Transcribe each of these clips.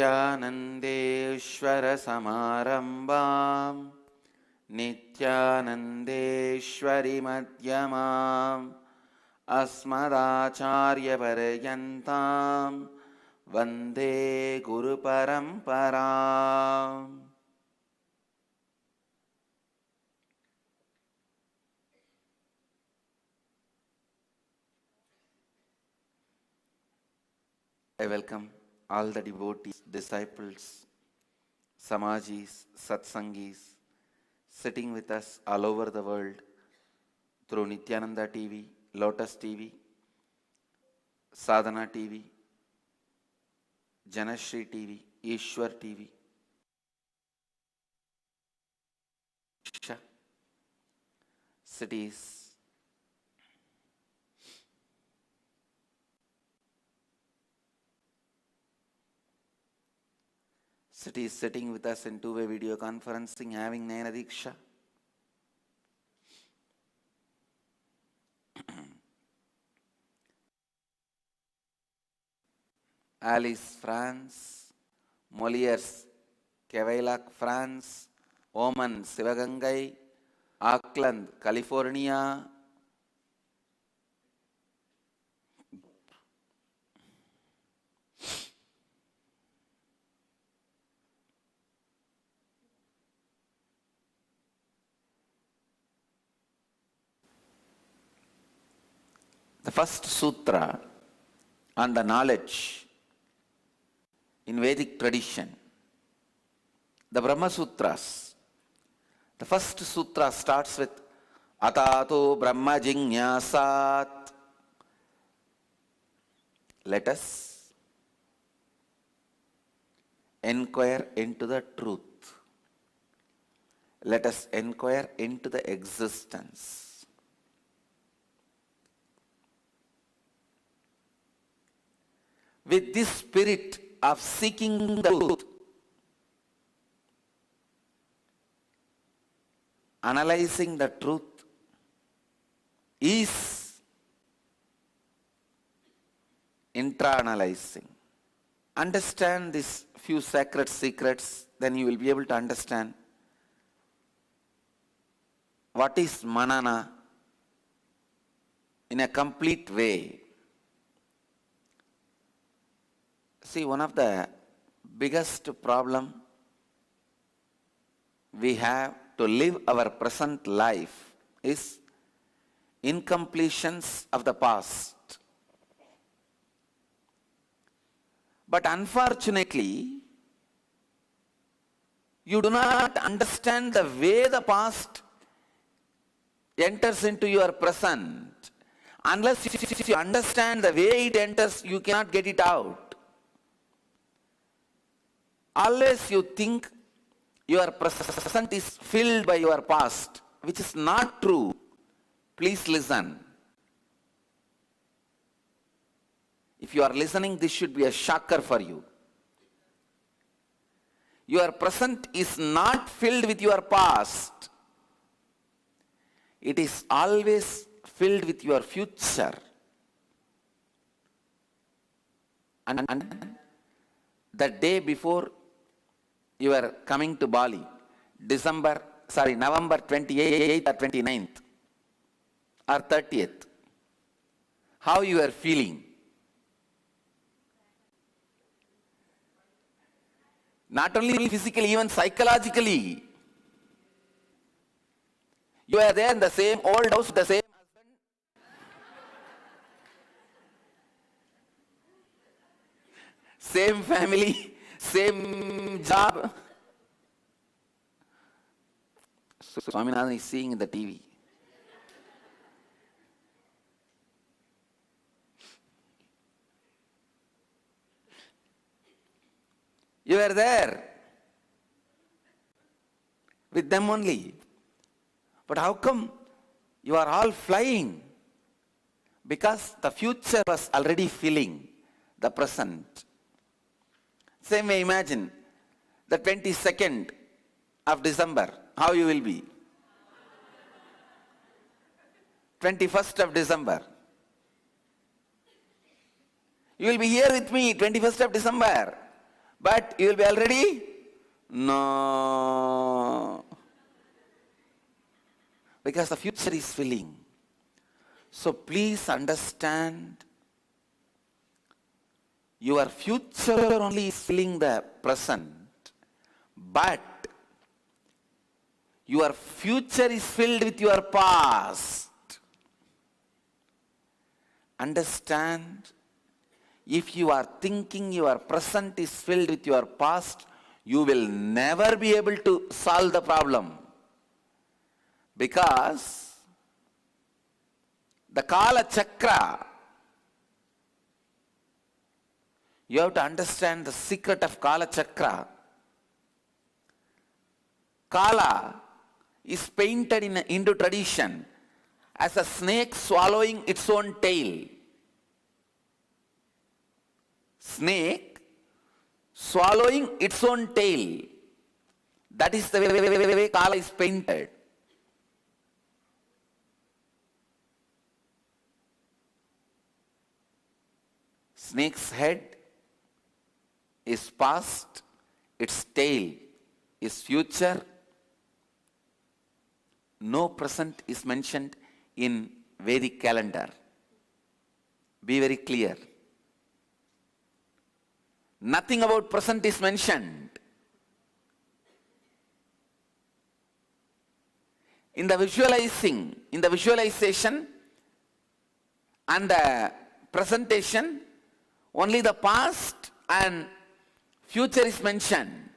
नित्यानन्देश्वरसमारम्भां नित्यानन्देश्वरिमध्यमाम् अस्मदाचार्यपर्यन्तां वन्दे गुरुपरम्पराम्. I welcome all the devotees, disciples, Samajis, Satsangis, sitting with us all over the world through Nityananda TV, Lotus TV, Sadhana TV, Janashri TV, Ishwar TV, cities, sitting with us in two-way video conferencing, having Nayana Diksha. Alice, France, Molières, Cavaillac, France, Oman, Sivagangai, Auckland, California, the first sutra on the knowledge in Vedic tradition, the Brahma Sutras. The first sutra starts with Atato Brahma Jignasat. Let us inquire into the truth. Let us inquire into the existence. With this spirit of seeking the truth, analyzing the truth is intra-analyzing. Understand these few sacred secrets, then you will be able to understand what is manana in a complete way. See, one of the biggest problem we have to live our present life is incompletions of the past. But unfortunately, you do not understand the way the past enters into your present. Unless you understand the way it enters, you cannot get it out. Always you think your present is filled by your past, which is not true. Please listen. If you are listening, this should be a shocker for you. Your present is not filled with your past. It is always filled with your future. And the day before you are coming to Bali, November 28th or 29th or 30th, how you are feeling? Not only physically, even psychologically. You are there in the same old house, the same husband, same family, same job. So Swaminathan is seeing in the TV. You are there with them only. But how come you are all flying? Because the future was already filling the present. Same way, imagine the 22nd of December, how you will be. 21st of December. You will be here with me, 21st of December. But you will be already, no. Because the future is filling. So please understand, your future only is filling the present, but your future is filled with your past. Understand, if you are thinking your present is filled with your past, you will never be able to solve the problem. Because the Kala Chakra, you have to understand the secret of Kala Chakra. Kala is painted in Hindu tradition as a snake swallowing its own tail. Snake swallowing its own tail. That is the way Kala is painted. Snake's head is past, its tail is future. No present is mentioned in Vedic calendar. Be very clear. Nothing about present is mentioned. In the visualization and the presentation, only the past and future is mentioned.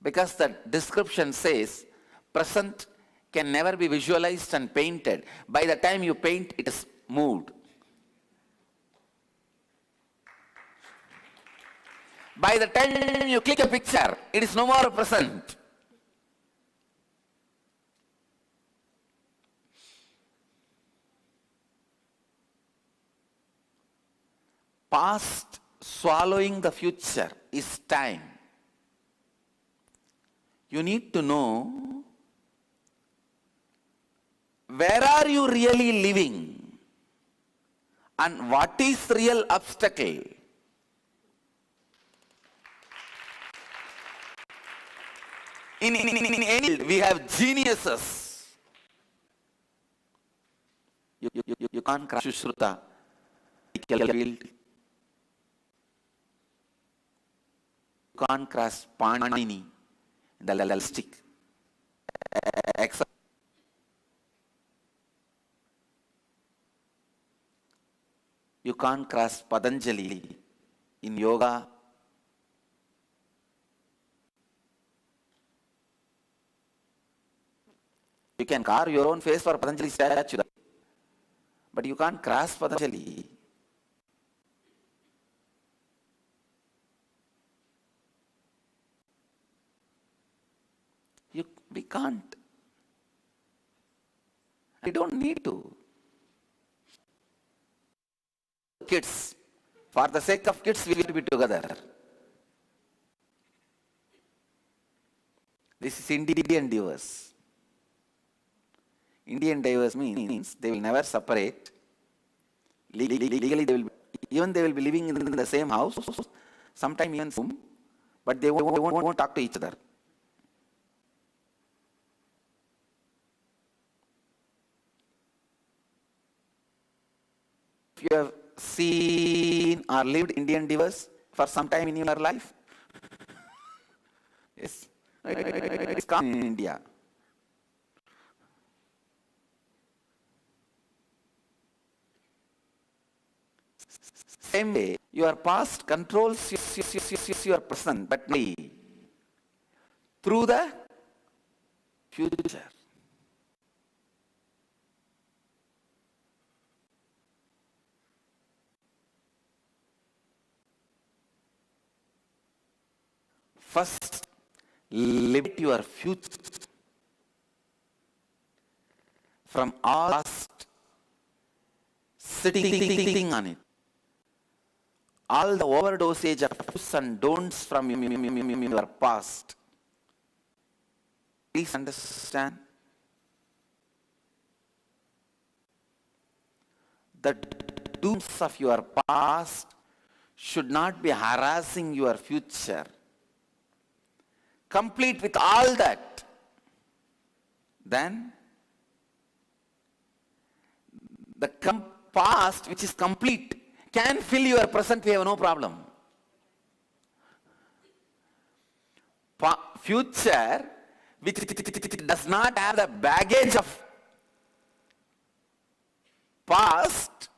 Because the description says, present can never be visualized and painted. By the time you paint, it is moved. By the time you click a picture, it is no more present. Past swallowing the future is time. You need to know, where are you really living and what is real obstacle? In any field, we have geniuses. You can't crash Sushruta. You can't crash Panini, the linguistic. You can't crash Patanjali in yoga. You can carve your own face for Patanjali statue, but you can't crash Patanjali. We can't. We don't need to. Kids, for the sake of kids, we will be together. This is Indian divorce. Indian divorce means they will never separate. Legally, they will be living in the same house, sometime even soon, but they won't talk to each other. If you have seen or lived Indian divorce for some time in your life, yes, it's common in India. Same way, your past controls your present, but through the future. First, liberate your future from all past sitting on it. All the overdosage of do's and don'ts from your past. Please understand. The do's of your past should not be harassing your future. Complete with all that. Then the past, which is complete, can fill your present. We have no problem. Future, which does not have the baggage of past,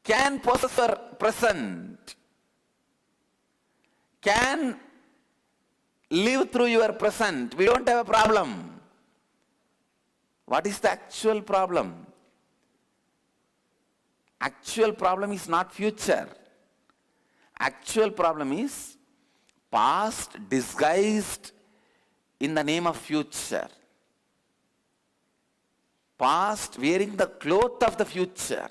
can possess your present, can live through your present. We don't have a problem. What is the actual problem? Actual problem is not future. Actual problem is past disguised in the name of future. Past wearing the cloth of the future.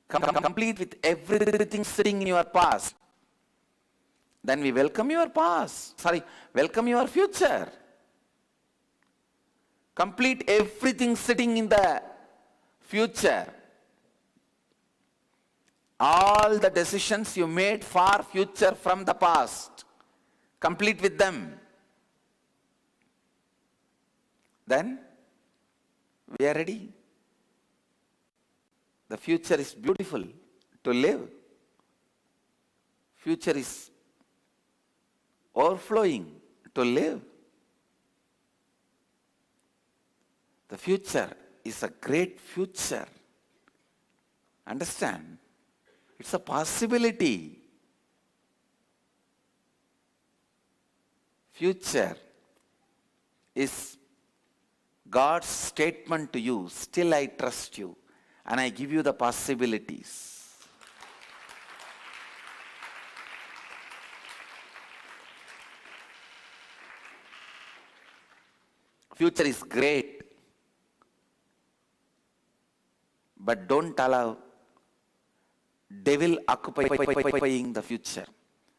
Complete with everything sitting in your past. Then we welcome your past. Welcome your future. Complete everything sitting in the future. All the decisions you made for future from the past, complete with them. Then we are ready. The future is beautiful to live. Future is overflowing to live. The future is a great future. Understand? It's a possibility. Future is God's statement to you. Still I trust you and I give you the possibilities. Future is great, but don't allow devil occupying the future,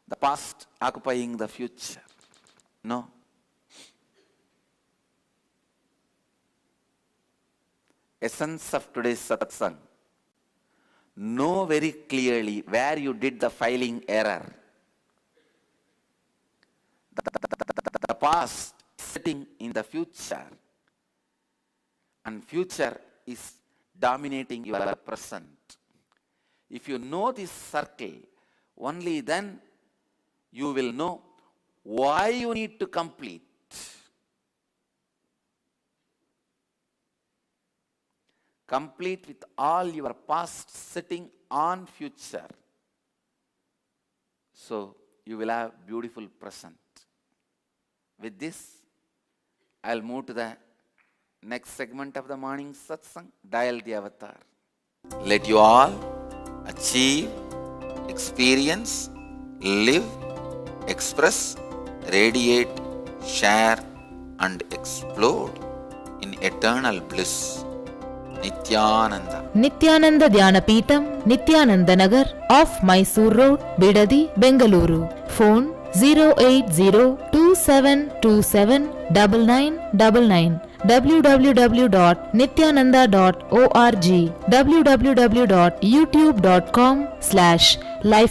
the past occupying the future. No. Essence of today's satsang. Know very clearly where you did the filing error. The past is sitting in the future, and future is dominating your present. If you know this circle, only then you will know why you need to complete. Complete with all your past sitting on future. So you will have beautiful present. With this, I'll move to the next segment of the morning satsang, Dial the Avatar. Let you all achieve, experience, live, express, radiate, share and explode in eternal bliss. Nityananda. Nityananda Dhyanapitham, Nityananda Nagar, off Mysore Road, Bidadi, Bengaluru. Phone 08027279999. www.nityananda.org. www.youtube.com/life